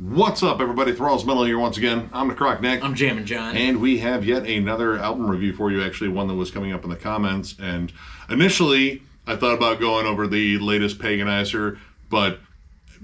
What's up, everybody? Thralls Metal here once again. I'm Necrotic Nick. I'm Jammin John. And we have yet another album review for you, actually one that was coming up in the comments. And initially, I thought about going over the latest Paganizer, but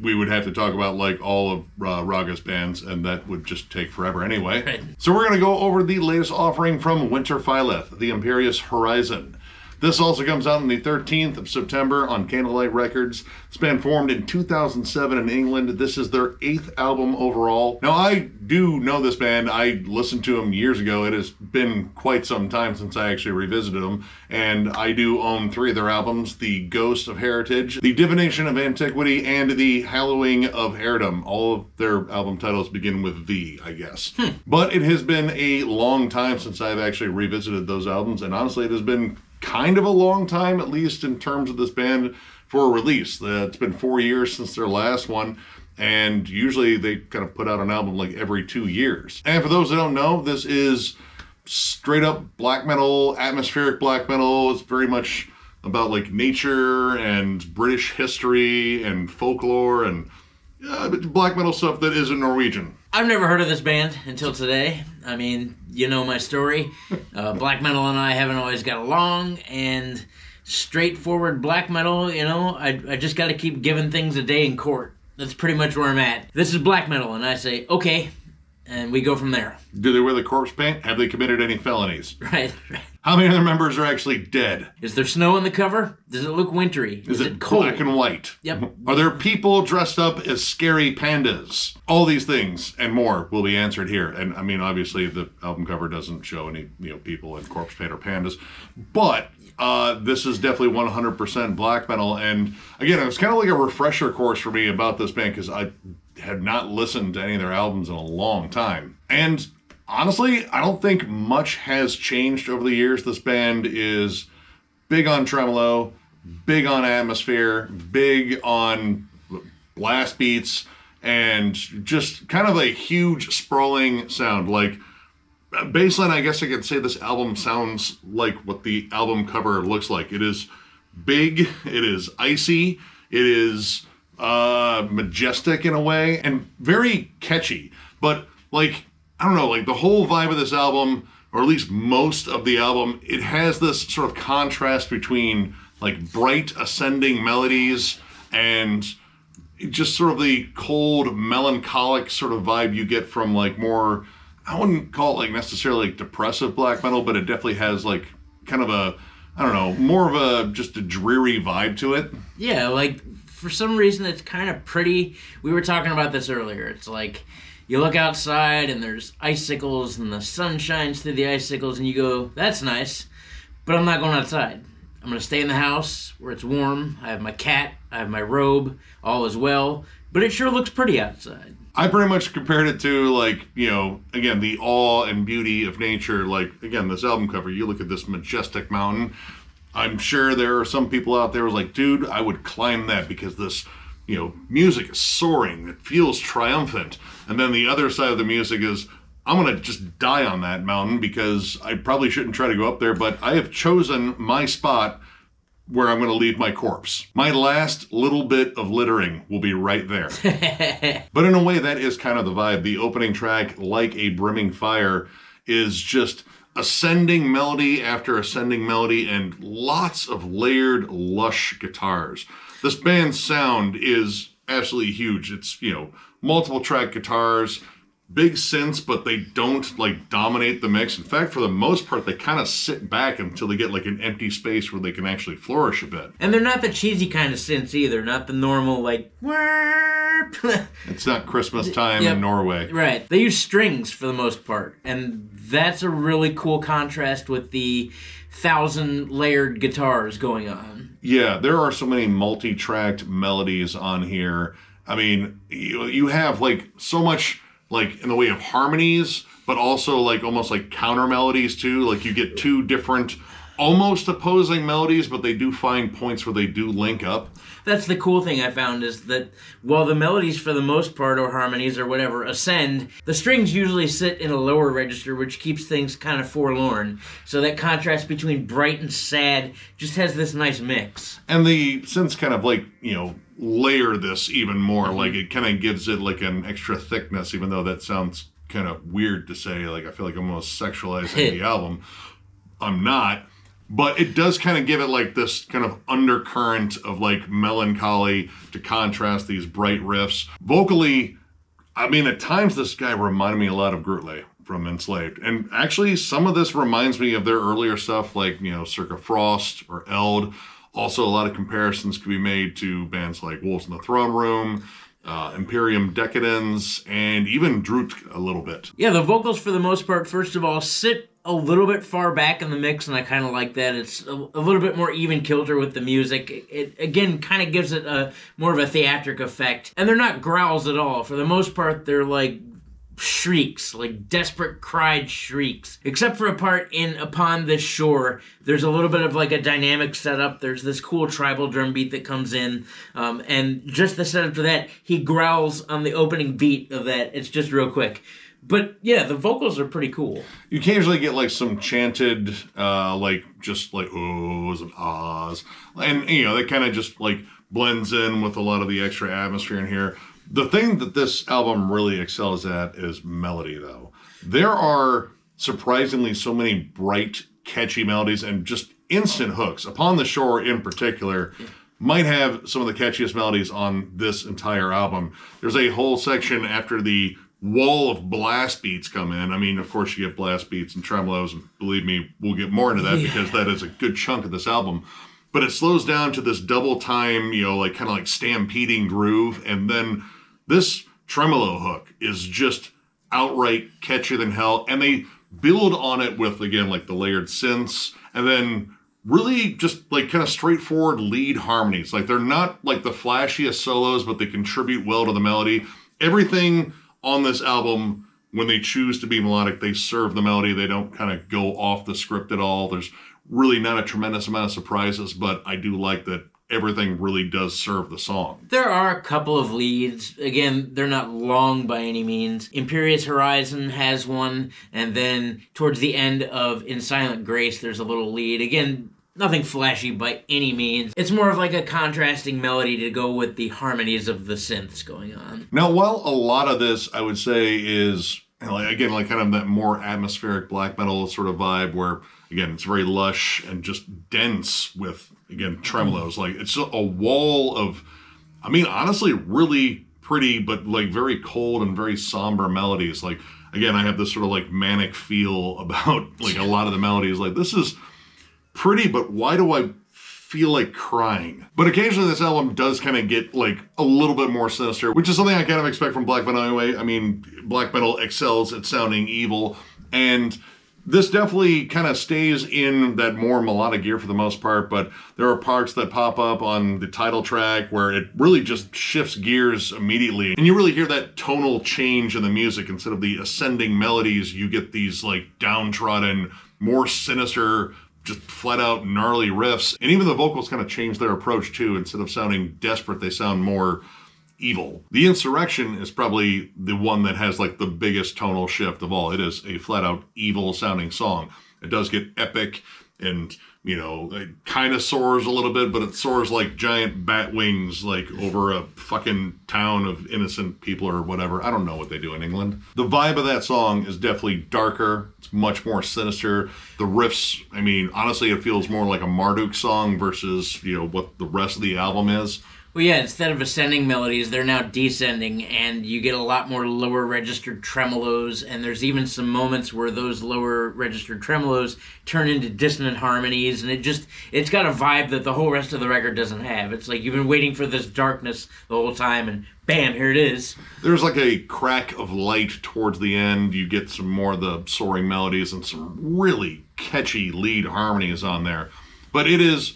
we would have to talk about like all of Raga's bands, and that would just take forever anyway. Right. So we're going to go over the latest offering from Winterfylleth, the Imperious Horizon. This also comes out on the 13th of September on Candlelight Records. This band formed in 2007 in England. This is their 8th album overall. Now, I do know this band. I listened to them years ago. It has been quite some time since I actually revisited them. And I do own 3 of their albums: The Ghost of Heritage, The Divination of Antiquity, and The Hallowing of Heirdom. All of their album titles begin with V, I guess. But it has been a long time since I've actually revisited those albums. And honestly, it has been kind of a long time, at least in terms of this band, for a release. It's been 4 years since their last one, and usually they kind of put out an album like every 2 years. And for those that don't know, this is straight up black metal, atmospheric black metal. It's very much about like nature and British history and folklore and black metal stuff that isn't Norwegian. I've never heard of this band until today. I mean, you know my story. Black metal and I haven't always got along, and straightforward black metal, you know, I just got to keep giving things a day in court. That's pretty much where I'm at. This is black metal, and I say, okay, and we go from there. Do they wear the corpse paint? Have they committed any felonies? Right. How many of their members are actually dead? Is there snow on the cover? Does it look wintry? Is it cold? black and white? Yep. Are there people dressed up as scary pandas? All these things and more will be answered here. And I mean, obviously, the album cover doesn't show any people in corpse paint or pandas, but this is definitely 100% black metal. And again, it was kind of like a refresher course for me about this band because I had not listened to any of their albums in a long time. And honestly, I don't think much has changed over the years. This band is big on tremolo, big on atmosphere, big on blast beats, and just kind of a huge sprawling sound. Like baseline, I guess I could say this album sounds like what the album cover looks like. It is big, it is icy, it is majestic in a way, and very catchy. But like, I don't know, like the whole vibe of this album, or at least most of the album, it has this sort of contrast between like bright ascending melodies and just sort of the cold, melancholic sort of vibe you get from like more, I wouldn't call it like necessarily like depressive black metal, but it definitely has like kind of a, I don't know, more of a just a dreary vibe to it. Yeah, like for some reason it's kind of pretty. We were talking about this earlier. It's like you look outside and there's icicles and the sun shines through the icicles and you go, that's nice, but I'm not going outside. I'm going to stay in the house where it's warm. I have my cat, I have my robe, all is well, but it sure looks pretty outside. I pretty much compared it to like, again, the awe and beauty of nature. Like, again, this album cover, you look at this majestic mountain. I'm sure there are some people out there who's like, dude, I would climb that because this, music is soaring. It feels triumphant. And then the other side of the music is, I'm going to just die on that mountain because I probably shouldn't try to go up there, but I have chosen my spot where I'm going to leave my corpse. My last little bit of littering will be right there. But in a way, that is kind of the vibe. The opening track, Like a Brimming Fire, is just ascending melody after ascending melody and lots of layered, lush guitars. This band's sound is absolutely huge. It's, multiple track guitars, big synths, but they don't like dominate the mix. In fact, for the most part, they kind of sit back until they get like an empty space where they can actually flourish a bit. And they're not the cheesy kind of synths either, not the normal like whoop. It's not Christmas time in Norway. Right. They use strings for the most part, and that's a really cool contrast with the 1,000 layered guitars going on. Yeah, there are so many multi-tracked melodies on here. I mean, you have like so much like in the way of harmonies, but also like almost like counter melodies too. Like you get 2 different almost opposing melodies, but they do find points where they do link up. That's the cool thing I found, is that while the melodies for the most part, or harmonies or whatever, ascend, the strings usually sit in a lower register, which keeps things kind of forlorn. So that contrast between bright and sad just has this nice mix. And the synths kind of like, layer this even more. Like it kind of gives it like an extra thickness, even though that sounds kind of weird to say. Like I feel like I'm almost sexualizing the album. I'm not. But it does kind of give it like this kind of undercurrent of like melancholy to contrast these bright riffs. Vocally, I mean, at times this guy reminded me a lot of Grutley from Enslaved. And actually, some of this reminds me of their earlier stuff like, Circa Frost or Eld. Also, a lot of comparisons could be made to bands like Wolves in the Throne Room, Imperium Decadens, and even Droot a little bit. Yeah, the vocals for the most part, first of all, sit a little bit far back in the mix, and I kind of like that. It's a little bit more even kilter with the music. It again kind of gives it a more of a theatric effect. And they're not growls at all. For the most part, they're like shrieks, like desperate cried shrieks. Except for a part in Upon This Shore, there's a little bit of like a dynamic setup. There's this cool tribal drum beat that comes in, and just the setup to that, he growls on the opening beat of that. It's just real quick. But yeah, the vocals are pretty cool. You occasionally get like some chanted, just like ohs and ahs. And, that kind of just like blends in with a lot of the extra atmosphere in here. The thing that this album really excels at is melody, though. There are surprisingly so many bright, catchy melodies and just instant hooks. Upon the Shore in particular might have some of the catchiest melodies on this entire album. There's a whole section after the wall of blast beats come in. I mean, of course, you get blast beats and tremolos, and believe me, we'll get more into that because that is a good chunk of this album. But it slows down to this double time, kind of like stampeding groove, and then this tremolo hook is just outright catchier than hell, and they build on it with, again, like the layered synths, and then really just like kind of straightforward lead harmonies. Like they're not like the flashiest solos, but they contribute well to the melody. Everything on this album, when they choose to be melodic, they serve the melody. They don't kind of go off the script at all. There's really not a tremendous amount of surprises, but I do like that everything really does serve the song. There are a couple of leads. Again, they're not long by any means. Imperious Horizon has one, and then towards the end of In Silent Grace, there's a little lead. Again, nothing flashy by any means. It's more of like a contrasting melody to go with the harmonies of the synths going on. Now, while a lot of this, I would say, is, again, like kind of that more atmospheric black metal sort of vibe where, again, it's very lush and just dense with, again, tremolos. Like, it's a wall of, I mean, honestly, really pretty, but like very cold and very somber melodies. Like, again, I have this sort of like manic feel about like a lot of the melodies. Like, this is pretty, but why do I feel like crying? But occasionally this album does kind of get like a little bit more sinister, which is something I kind of expect from black metal anyway. I mean, black metal excels at sounding evil, and this definitely kind of stays in that more melodic gear for the most part, but there are parts that pop up on the title track where it really just shifts gears immediately. And you really hear that tonal change in the music. Instead of the ascending melodies, you get these like downtrodden, more sinister, just flat out gnarly riffs. And even the vocals kind of change their approach too. Instead of sounding desperate, they sound more evil. The Insurrection is probably the one that has like the biggest tonal shift of all. It is a flat out evil sounding song. It does get epic and, it kind of soars a little bit, but it soars like giant bat wings, like over a fucking town of innocent people or whatever. I don't know what they do in England. The vibe of that song is definitely darker. It's much more sinister. The riffs, I mean, honestly, it feels more like a Marduk song versus, what the rest of the album is. Well, yeah, instead of ascending melodies, they're now descending, and you get a lot more lower registered tremolos, and there's even some moments where those lower registered tremolos turn into dissonant harmonies, and it's got a vibe that the whole rest of the record doesn't have. It's like you've been waiting for this darkness the whole time, and bam, here it is. There's like a crack of light towards the end. You get some more of the soaring melodies and some really catchy lead harmonies on there. But it is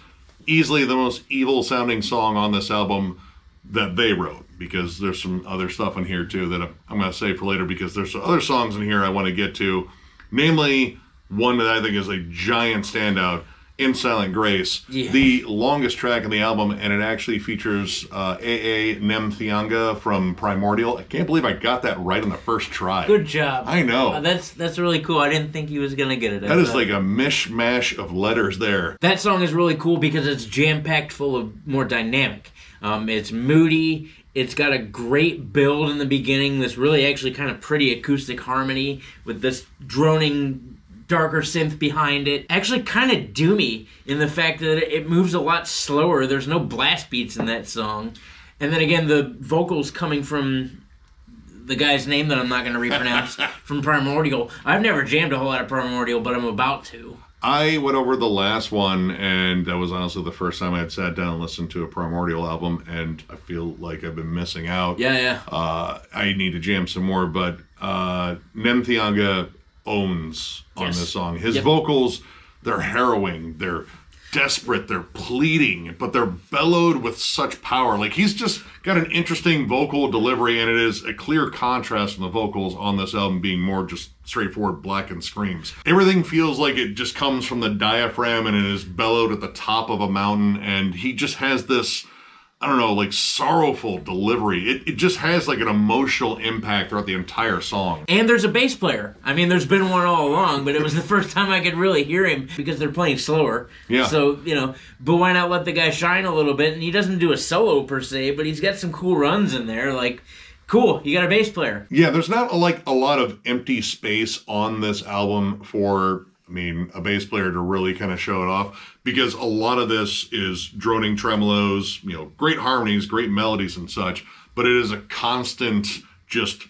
easily the most evil sounding song on this album that they wrote, because there's some other stuff in here too that I'm going to save for later, because there's some other songs in here I want to get to. Namely, one that I think is a giant standout in Silent Grace, the longest track in the album, and it actually features A.A. Nem Thianga from Primordial. I can't believe I got that right on the first try. Good job. I know. That's really cool. I didn't think he was going to get it. That is like a mishmash of letters there. That song is really cool because it's jam-packed full of more dynamic. It's moody. It's got a great build in the beginning, this really actually kind of pretty acoustic harmony with this droning darker synth behind it. Actually kind of doomy in the fact that it moves a lot slower. There's no blast beats in that song. And then again, the vocals coming from the guy's name that I'm not going to repronounce, from Primordial. I've never jammed a whole lot of Primordial, but I'm about to. I went over the last one, and that was honestly the first time I had sat down and listened to a Primordial album, and I feel like I've been missing out. Yeah. I need to jam some more, but Nem Thianga owns on this song. His vocals, they're harrowing, they're desperate, they're pleading, but they're bellowed with such power. Like, he's just got an interesting vocal delivery, and it is a clear contrast from the vocals on this album being more just straightforward blackened screams. Everything feels like it just comes from the diaphragm and it is bellowed at the top of a mountain, and he just has this, I don't know, like sorrowful delivery. It just has like an emotional impact throughout the entire song. And there's a bass player. I mean, there's been one all along, but it was the first time I could really hear him because they're playing slower. Yeah. So, but why not let the guy shine a little bit? And he doesn't do a solo per se, but he's got some cool runs in there. Like, cool, you got a bass player. Yeah, there's not like a lot of empty space on this album for, a bass player to really kind of show it off, because a lot of this is droning tremolos, great harmonies, great melodies and such, but it is a constant just,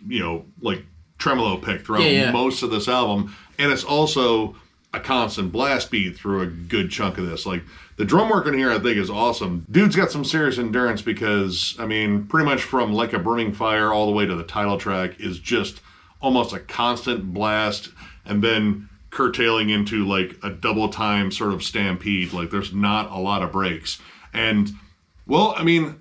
like tremolo pick throughout most of this album, and it's also a constant blast beat through a good chunk of this. Like, the drum work in here I think is awesome. Dude's got some serious endurance because, pretty much from Like a Burning Fire all the way to the title track is just almost a constant blast, and then curtailing into like a double time sort of stampede. Like, there's not a lot of breaks. And well,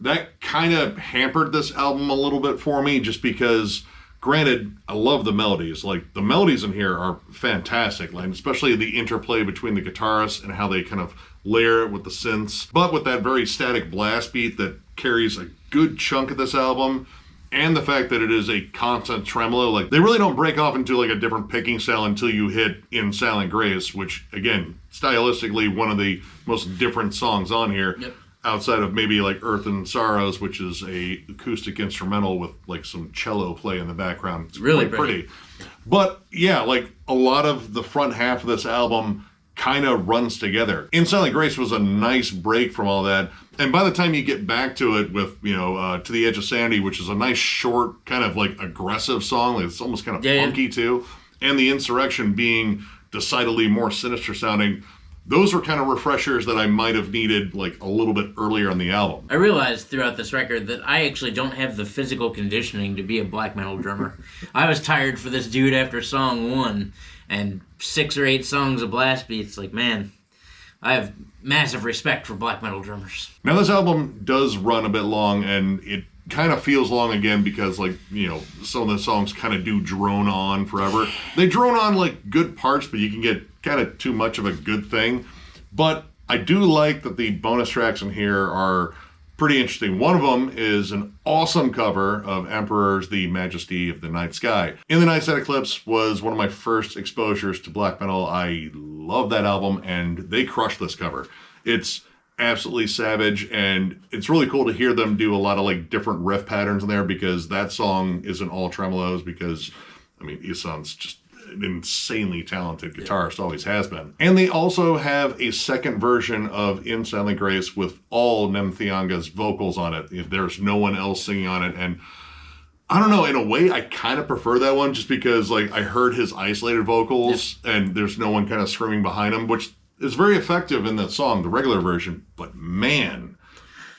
that kind of hampered this album a little bit for me, just because, granted, I love the melodies. Like, the melodies in here are fantastic, like especially the interplay between the guitarists and how they kind of layer it with the synths, but with that very static blast beat that carries a good chunk of this album. And the fact that it is a constant tremolo, like, they really don't break off into like a different picking style until you hit In Silent Grace, which, again, stylistically one of the most different songs on here, outside of maybe like Earth and Sorrows, which is a acoustic instrumental with like some cello play in the background. It's really pretty. But yeah, like, a lot of the front half of this album kind of runs together. In Silent Grace was a nice break from all that. And by the time you get back to it with, To the Edge of Sanity, which is a nice, short, kind of like aggressive song, like it's almost kind of funky too, and the Insurrection being decidedly more sinister sounding, those were kind of refreshers that I might have needed like a little bit earlier on the album. I realized throughout this record that I actually don't have the physical conditioning to be a black metal drummer. I was tired for this dude after song 1, and 6 or 8 songs of blast beats. Like, man, I have massive respect for black metal drummers. Now, this album does run a bit long, and it kind of feels long again because, like, some of the songs kind of do drone on forever. They drone on like good parts, but you can get kind of too much of a good thing. But I do like that the bonus tracks in here are pretty interesting. One of them is an awesome cover of Emperor's The Majesty of the Night Sky. In the Night Side Eclipse was one of my first exposures to black metal. I love that album, and they crushed this cover. It's absolutely savage, and it's really cool to hear them do a lot of like different riff patterns in there, because that song isn't all tremolos, because Isan's just an insanely talented guitarist, always has been. And they also have a second version of In Silent Grace with all Nem Thianga's vocals on it. There's no one else singing on it, and I don't know, in a way I kind of prefer that one, just because like I heard his isolated vocals and there's no one kind of screaming behind him, which is very effective in that song, the regular version. But man,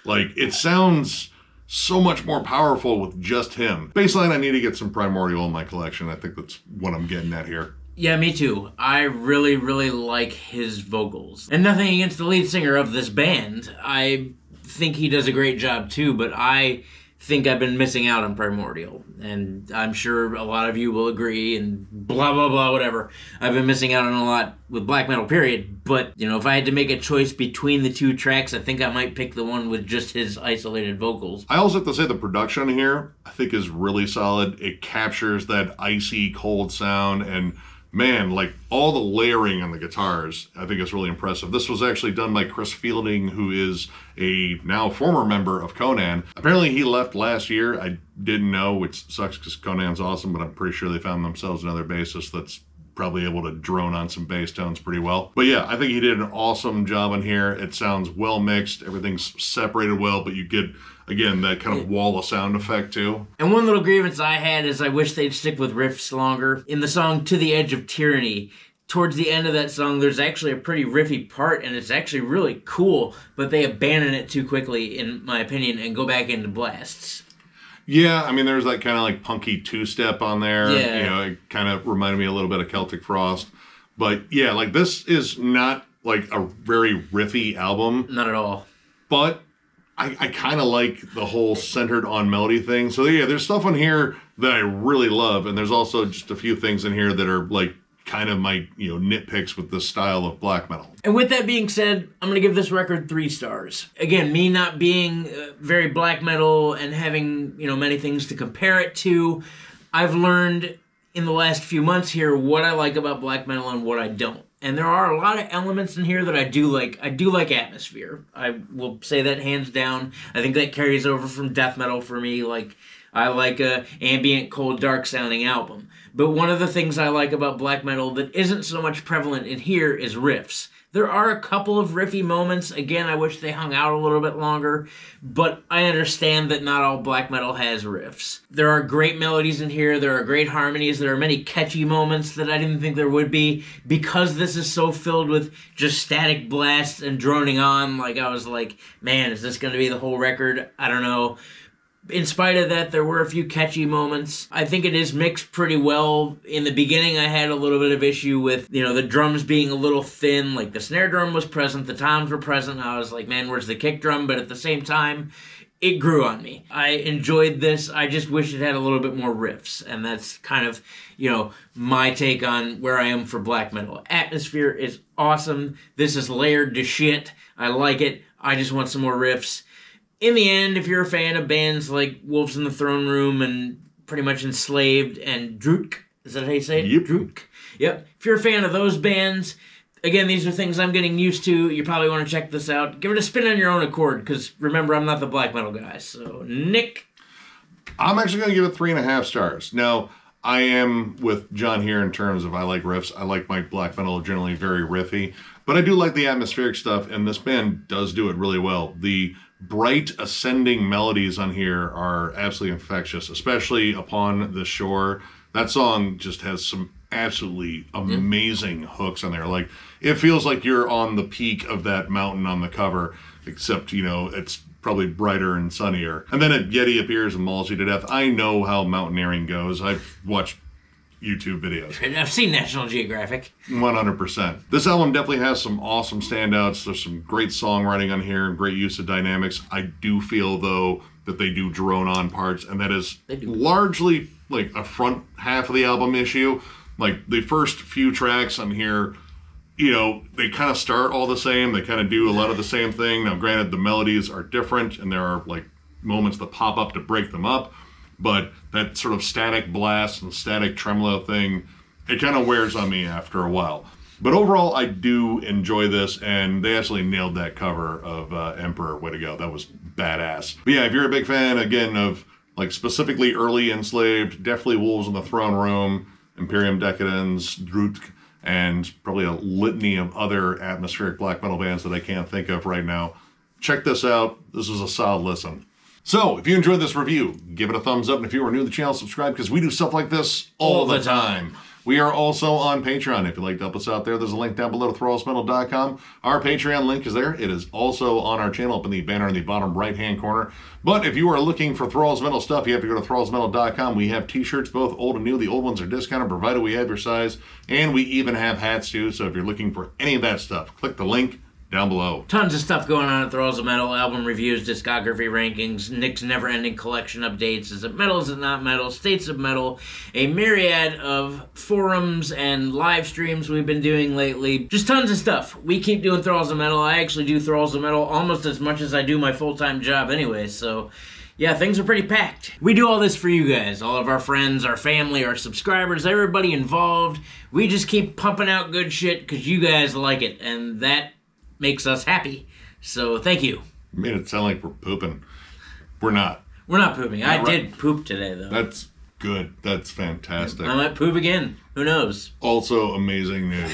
like, it sounds so much more powerful with just him. Baseline, I need to get some Primordial in my collection. I think that's what I'm getting at here. Yeah, me too. I really, really like his vocals. And nothing against the lead singer of this band. I think he does a great job too, but I think I've been missing out on Primordial. And I'm sure a lot of you will agree and blah, blah, blah, whatever. I've been missing out on a lot with black metal, period. But, you know, if I had to make a choice between the two tracks, I think I might pick the one with just his isolated vocals. I also have to say the production here, I think, is really solid. It captures that icy, cold sound, and man, like all the layering on the guitars, I think is really impressive. This was actually done by Chris Fielding, who is a now former member of Conan. Apparently he left last year. I didn't know, which sucks because Conan's awesome, but I'm pretty sure they found themselves another bassist that's probably able to drone on some bass tones pretty well. But yeah, I think he did an awesome job on here. It sounds well mixed. Everything's separated well, but you get, again, that kind of wall of sound effect too. And one little grievance I had is I wish they'd stick with riffs longer. In the song To the Edge of Tyranny, towards the end of that song, there's actually a pretty riffy part, and it's actually really cool, but they abandon it too quickly, in my opinion, and go back into blasts. Yeah, I mean, there's that kind of like punky two-step on there. Yeah. You know, it kind of reminded me a little bit of Celtic Frost. But yeah, like this is not like a very riffy album. Not at all. But I kind of like the whole centered on melody thing. So yeah, there's stuff on here that I really love. And there's also just a few things in here that are like kind of my, you know, nitpicks with this style of black metal. And with that being said, I'm going to give this record 3 stars. Again, me not being very black metal and having, you know, many things to compare it to, I've learned in the last few months here what I like about black metal and what I don't. And there are a lot of elements in here that I do like. I do like atmosphere. I will say that hands down. I think that carries over from death metal for me. Like, I like a ambient, cold, dark sounding album. But one of the things I like about black metal that isn't so much prevalent in here is riffs. There are a couple of riffy moments. Again, I wish they hung out a little bit longer, but I understand that not all black metal has riffs. There are great melodies in here. There are great harmonies. There are many catchy moments that I didn't think there would be. Because this is so filled with just static blasts and droning on, like I was like, man, is this going to be the whole record? I don't know. In spite of that, there were a few catchy moments. I think it is mixed pretty well. In the beginning, I had a little bit of issue with, you know, the drums being a little thin. Like, the snare drum was present, the toms were present. I was like, man, where's the kick drum? But at the same time, it grew on me. I enjoyed this. I just wish it had a little bit more riffs. And that's kind of, you know, my take on where I am for black metal. Atmosphere is awesome. This is layered to shit. I like it. I just want some more riffs. In the end, if you're a fan of bands like Wolves in the Throne Room and pretty much Enslaved and Drutk, is that how you say it? Yep. Drutk. Yep. If you're a fan of those bands, again, these are things I'm getting used to. You probably want to check this out. Give it a spin on your own accord, because remember, I'm not the black metal guy. So, Nick? I'm actually going to give it 3.5 stars. Now, I am with John here in terms of I like riffs. I like my black metal generally very riffy, but I do like the atmospheric stuff, and this band does do it really well. The bright ascending melodies on here are absolutely infectious, especially Upon the Shore. That song just has some absolutely amazing hooks on there. Like, it feels like you're on the peak of that mountain on the cover, except, you know, it's probably brighter and sunnier. And then a Yeti appears and mauls you to death. I know how mountaineering goes. I've watched YouTube videos. And I've seen National Geographic. 100%. This album definitely has some awesome standouts. There's some great songwriting on here, great use of dynamics. I do feel, though, that they do drone on parts, and that is largely like a front half of the album issue. Like, the first few tracks on here, you know, they kind of start all the same. They kind of do a lot of the same thing. Now, granted, the melodies are different, and there are like moments that pop up to break them up. But that sort of static blast and static tremolo thing, it kind of wears on me after a while. But overall, I do enjoy this, and they absolutely nailed that cover of Emperor. Way to go. That was badass. But yeah, if you're a big fan, again, of like specifically early Enslaved, definitely Wolves in the Throne Room, Imperium Decadens, Drutk, and probably a litany of other atmospheric black metal bands that I can't think of right now, check this out. This is a solid listen. So, if you enjoyed this review, give it a thumbs up, and if you are new to the channel, subscribe, because we do stuff like this all the time. We are also on Patreon. If you'd like to help us out there, there's a link down below to thrallsmetal.com. Our Patreon link is there. It is also on our channel up in the banner in the bottom right-hand corner. But if you are looking for Thralls Metal stuff, you have to go to thrallsmetal.com. We have t-shirts, both old and new. The old ones are discounted, provided we have your size. And we even have hats, too. So if you're looking for any of that stuff, click the link down below. Tons of stuff going on at Thralls of Metal, album reviews, discography rankings, Nick's never-ending collection updates, is it metal, is it not metal, states of metal, a myriad of forums and live streams we've been doing lately. Just tons of stuff. We keep doing Thralls of Metal. I actually do Thralls of Metal almost as much as I do my full-time job anyway, so yeah, things are pretty packed. We do all this for you guys, all of our friends, our family, our subscribers, everybody involved. We just keep pumping out good shit because you guys like it, and that makes us happy. So thank you. You made it sound like we're pooping. We're not. We're not pooping. I right. did poop today, though. That's good. That's fantastic. I might poop again. Who knows? Also amazing news.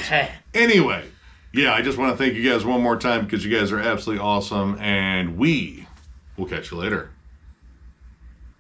Anyway, yeah, I just want to thank you guys one more time because you guys are absolutely awesome, and we will catch you later.